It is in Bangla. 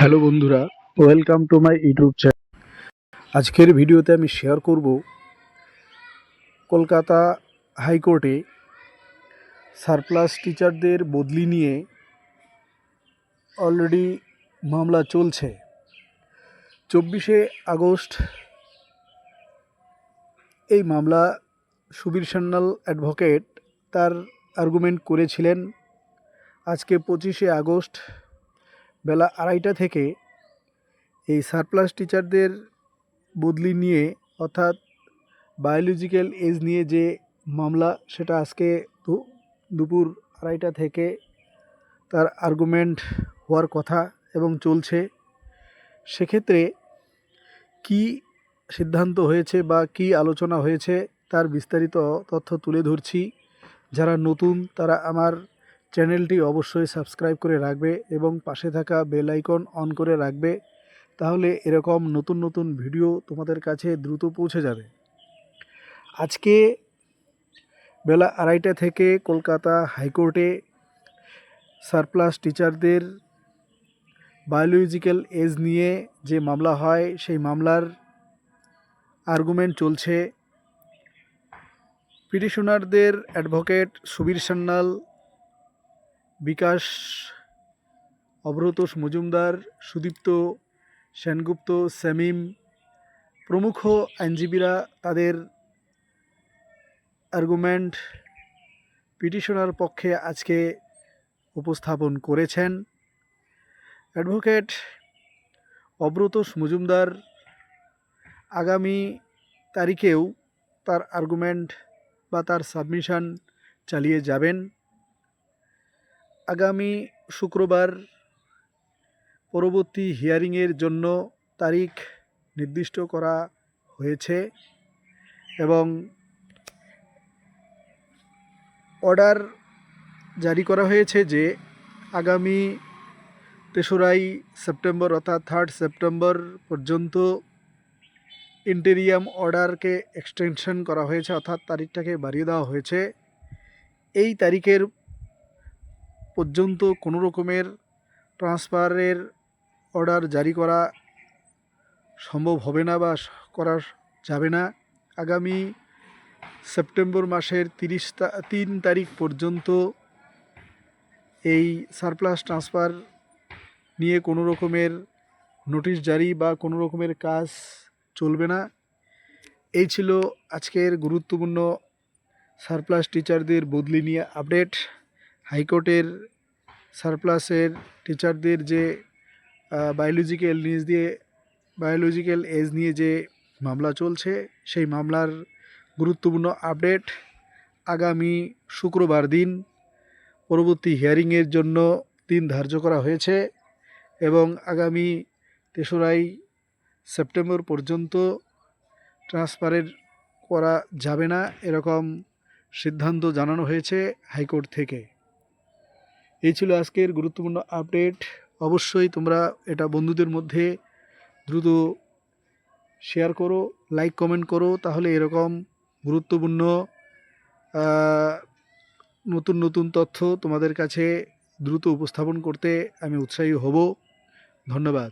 হ্যালো বন্ধুরা, welcome to my YouTube channel. আজকের ভিডিওতে আমি শেয়ার করব কলকাতা হাইকোর্টে সারপ্লাস টিচারদের বদলি নিয়ে অলরেডি মামলা চলছে। 24শে আগস্ট এই মামলা সুবীর সান্যাল অ্যাডভোকেট তার আর্গুমেন্ট করেছিলেন। আজকে 25শে আগস্ট বেলা 2:30 থেকে এই সারপ্লাস টিচারদের বদলি নিয়ে অর্থাৎ বায়োলজিক্যাল এজ নিয়ে যে মামলা, সেটা আজকে দুপুর 2:30 থেকে তার আর্গুমেন্ট হওয়ার কথা এবং চলছে। সেক্ষেত্রে কি সিদ্ধান্ত হয়েছে বা কি আলোচনা হয়েছে তার বিস্তারিত তথ্য তুলে ধরছি। যারা নতুন তারা আমার চ্যানেলটি অবশ্যই সাবস্ক্রাইব করে রাখবে এবং পাশে থাকা বেল আইকন অন করে রাখবে, তাহলে এরকম নতুন নতুন ভিডিও তোমাদের কাছে দ্রুত পৌঁছে যাবে। আজকে বেলা 2:30 থেকে কলকাতা হাইকোর্টে সারপ্লাস টিচারদের বায়োলজিক্যাল এজ নিয়ে যে মামলা হয় সেই মামলার আর্গুমেন্ট চলছে। পিটিশনারদের অ্যাডভোকেট সুবীর সান্যাল, বিকাশ, অভ্রতোষ মজুমদার, সুদীপ্ত সেনগুপ্ত, শামীম প্রমুখ আইনজীবীরা তাদের আর্গুমেন্ট পিটিশনার পক্ষে আজকে উপস্থাপন করেছেন। অ্যাডভোকেট অভ্রতোষ মজুমদার আগামী তারিখেও তার আর্গুমেন্ট বা তার সাবমিশন চালিয়ে যাবেন। আগামী শুক্রবার পরবর্তী হিয়ারিংয়ের জন্য তারিখ নির্দিষ্ট করা হয়েছে এবং অর্ডার জারি করা হয়েছে যে আগামী 3রা সেপ্টেম্বর অর্থাৎ 3rd সেপ্টেম্বর পর্যন্ত ইন্টেরিয়াম অর্ডারকে এক্সটেনশন করা হয়েছে, অর্থাৎ তারিখটাকে বাড়িয়ে দেওয়া হয়েছে। এই তারিখের পর্যন্ত কোনো রকমের ট্রান্সফারের অর্ডার জারি করা সম্ভব হবে না বা করা যাবে না। আগামী সেপ্টেম্বর মাসের 3 তারিখ পর্যন্ত এই সারপ্লাস ট্রান্সফার নিয়ে কোনো রকমের নোটিশ জারি বা কোনো রকমের কাজ চলবে না। এই ছিল আজকের গুরুত্বপূর্ণ সারপ্লাস টিচারদের বদলি নিয়ে আপডেট। হাইকোর্টের সারপ্লাসের টিচারদের যে বায়োলজিক্যাল এজ নিয়ে যে মামলা চলছে সেই মামলার গুরুত্বপূর্ণ আপডেট। আগামী শুক্রবার দিন পরবর্তী হিয়ারিংয়ের জন্য দিন ধার্য করা হয়েছে এবং আগামী 3রা সেপ্টেম্বর পর্যন্ত ট্রান্সফারের করা যাবে না, এরকম সিদ্ধান্ত জানানো হয়েছে হাইকোর্ট থেকে। এই ছিল আজকের গুরুত্বপূর্ণ আপডেট। অবশ্যই তোমরা এটা বন্ধুদের মধ্যে দ্রুত শেয়ার করো, লাইক কমেন্ট করো, তাহলে এরকম গুরুত্বপূর্ণ নতুন নতুন তথ্য তোমাদের কাছে দ্রুত উপস্থাপন করতে আমি উৎসাহী হব। ধন্যবাদ।